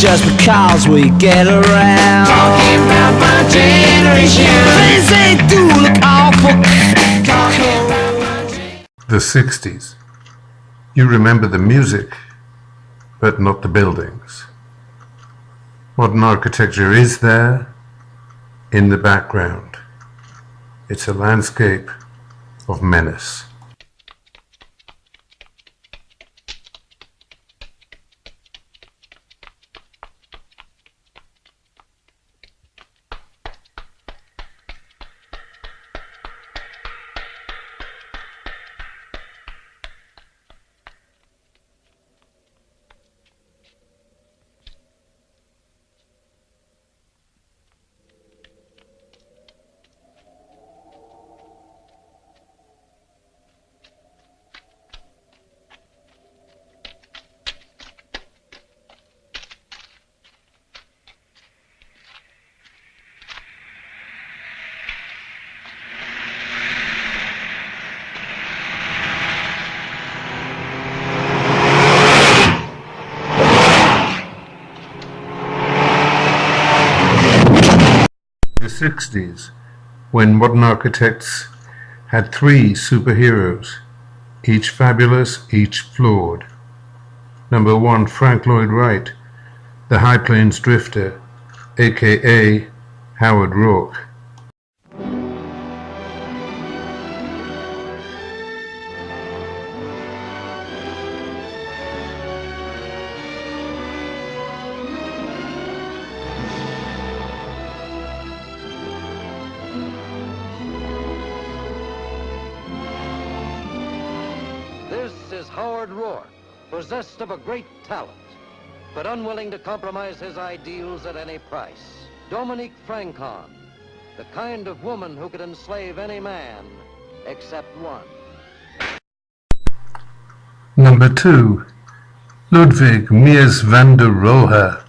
just because we get around. Talking about my generation. Things they do look awful. The 60s. You remember the music, but not the buildings. Modern architecture is there, in the background. It's a landscape of menace. The 60s, when modern architects had three superheroes, each fabulous, each flawed. Number one, Frank Lloyd Wright, the High Plains Drifter, aka Howard Rourke. Howard Rourke, possessed of a great talent, but unwilling to compromise his ideals at any price. Dominique Francon, the kind of woman who could enslave any man except one. Number two, Ludwig Mies van der Rohe.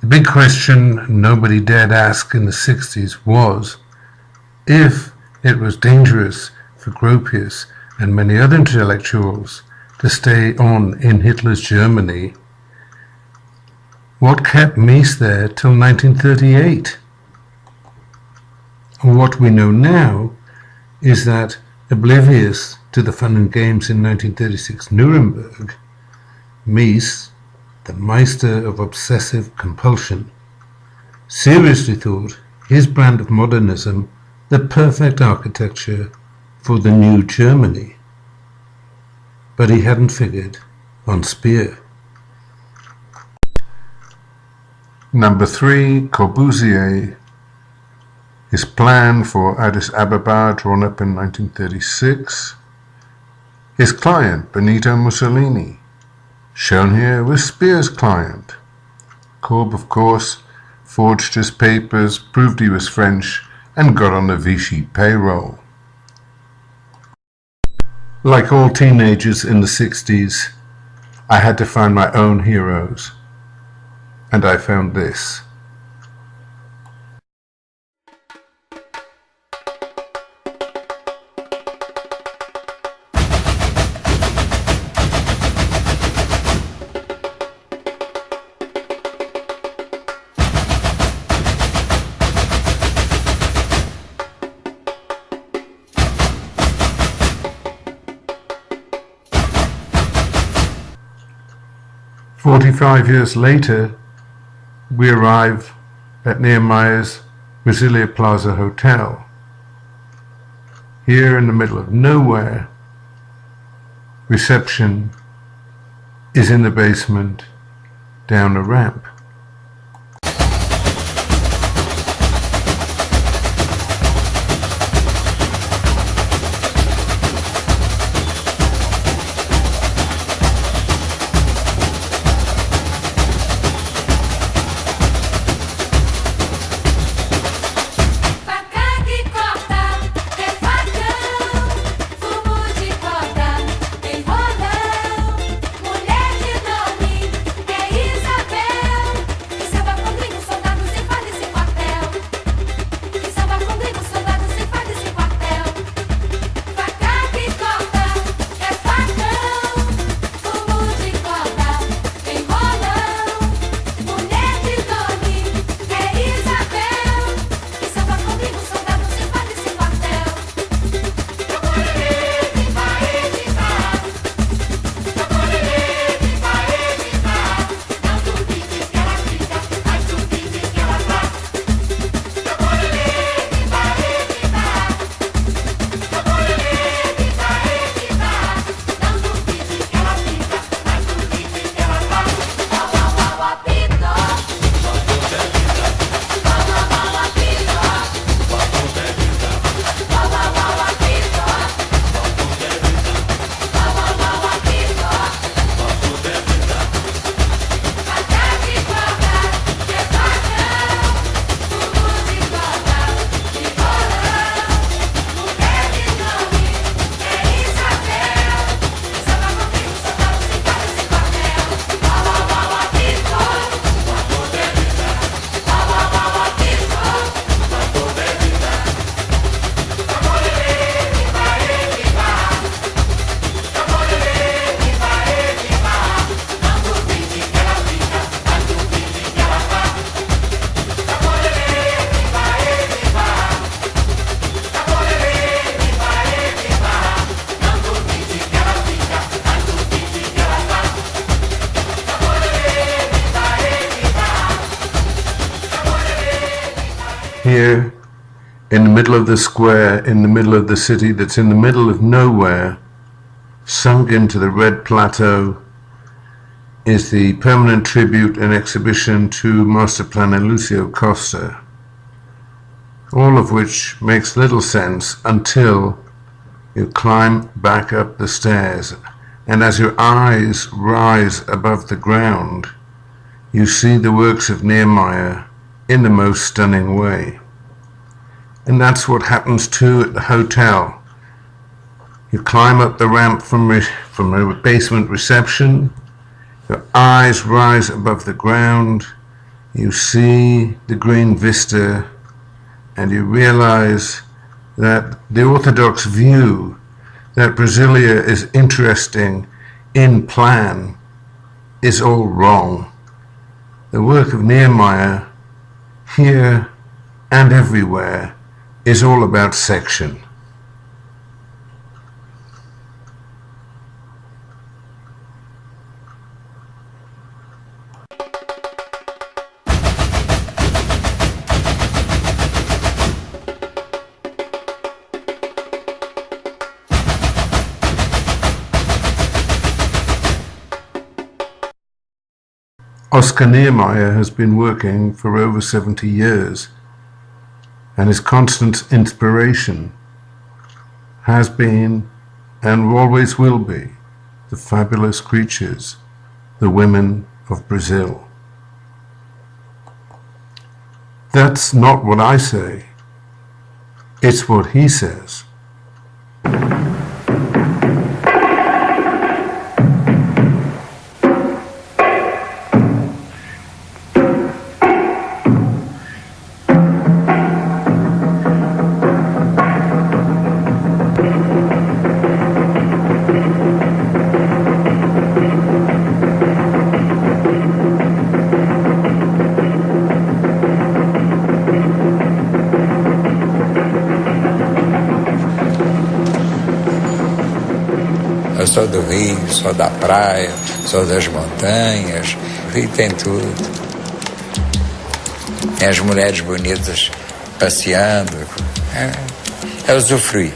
The big question nobody dared ask in the 60s was, if it was dangerous for Gropius and many other intellectuals to stay on in Hitler's Germany, what kept Mies there till 1938? What we know now is that, oblivious to the fun and games in 1936 Nuremberg, Mies, the Meister of obsessive compulsion, seriously thought his brand of modernism the perfect architecture for the new Germany. But he hadn't figured on Speer. Number three, Corbusier. His plan for Addis Ababa, drawn up in 1936. His client, Benito Mussolini. Shown here was Speer's client. Corb, of course, forged his papers, proved he was French, and got on the Vichy payroll. Like all teenagers in the 60s, I had to find my own heroes, and I found this. "45 years later, we arrive at Niemeyer's Brasilia Plaza Hotel. Here in the middle of nowhere, reception is in the basement, down a ramp. here in the middle of the square, in the middle of the city that's in the middle of nowhere, sunk into the red plateau, is the permanent tribute and exhibition to master planner Lucio Costa, all of which makes little sense until you climb back up the stairs, and as your eyes rise above the ground, you see the works of Niemeyer in the most stunning way. And that's what happens too at the hotel. You climb up the ramp from a basement reception, your eyes rise above the ground, you see the green vista, and you realize that the orthodox view that Brasilia is interesting in plan is all wrong. The work of Niemeyer, here and everywhere, is all about section. Oscar Niemeyer has been working for over 70 years, and his constant inspiration has been and always will be the fabulous creatures, the women of Brazil. That's not what I say, it's what he says. Eu sou do Rio, sou da praia, sou das montanhas. O Rio tem tudo. Tem as mulheres bonitas passeando. É usufruir.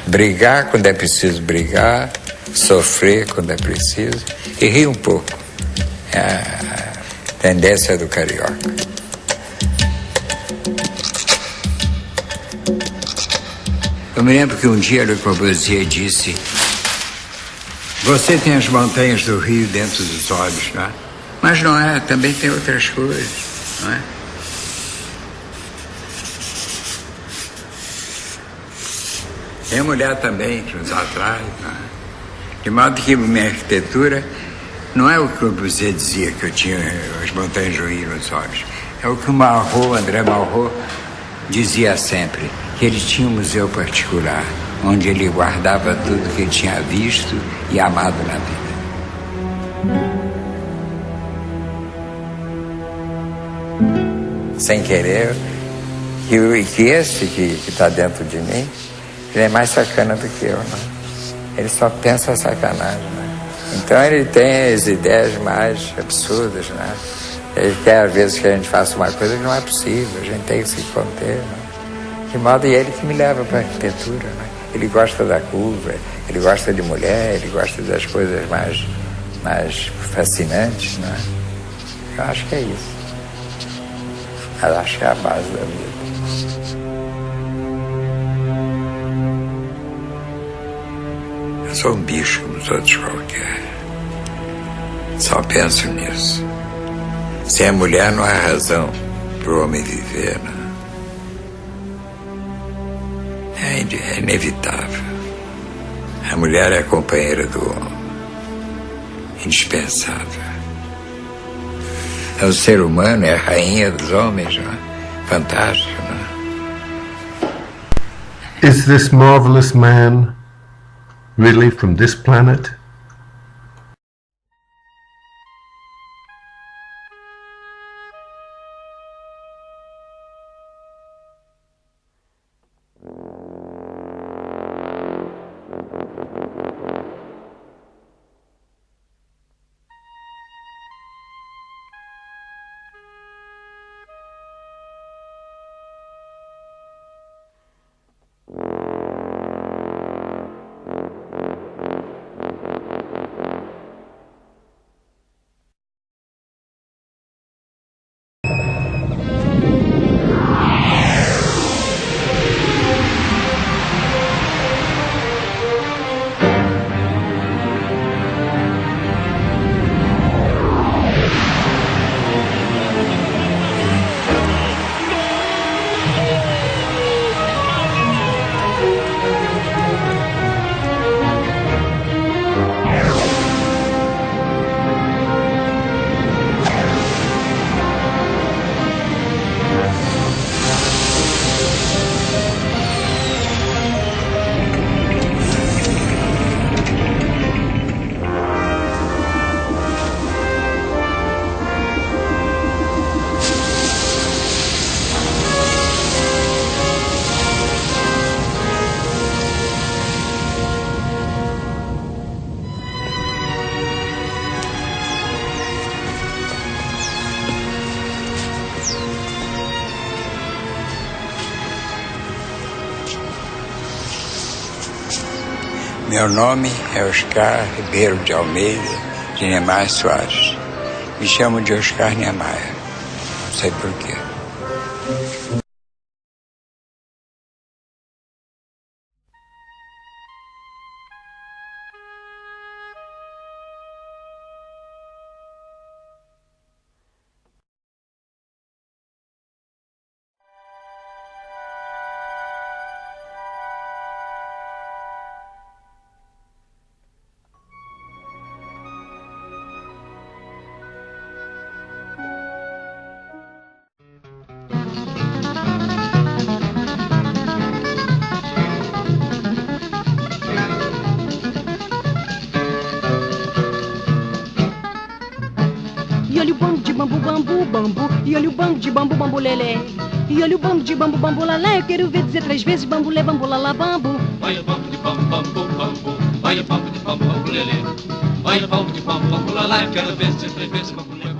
Brigar quando é preciso brigar, sofrer quando é preciso e rir um pouco. É a tendência do carioca. Eu me lembro que um dia Le Corbusier disse: você tem as montanhas do Rio dentro dos olhos, não é? Mas não é, também tem outras coisas, não é? Tem a mulher também que nos atrai, não é? De modo que minha arquitetura não é o que Corbusier dizia que eu tinha as montanhas do Rio nos olhos. É o que o André Malraux dizia sempre, que ele tinha um museu particular, onde ele guardava tudo que ele tinha visto e amado na vida. Sem querer, que esse que está dentro de mim, ele é mais sacana do que eu, não? Ele só pensa a sacanagem, né? Então ele tem as ideias mais absurdas, né? Ele quer às vezes que a gente faça uma coisa que não é possível, a gente tem que se conter, né? De modo, e ele que me leva para a arquitetura, né? Ele gosta da curva, ele gosta de mulher, ele gosta das coisas mais fascinantes, né? Eu acho que é isso. Eu acho que é a base da vida. Eu sou um bicho como os outros qualquer. Só penso nisso. Sem a mulher não há razão para o homem viver, né? É inevitável. A mulher é a companheira do homem. Indispensável. O ser humano é a rainha dos homens, não é? Fantástico, não é? Is this marvelous man really from this planet? Meu nome é Oscar Ribeiro de Almeida, de Niemeyer Soares. Me chamo de Oscar Niemeyer. Não sei porquê. E olha o bambu de bambu, bambu, bambu. E olha o bambu de bambu, bambu, lelé. E olha o bambu de bambu, bambu, lalé. Eu quero ver dizer 3 vezes bambu, lé, bambu, lalá, bambu. Olha o bambu de bambu, bambu, bambu. Olha o bambu de bambu, bambu, lelê. Olha o bambu de bambu, bambu, lalá. Eu quero ver dizer 3 vezes bambu, lé.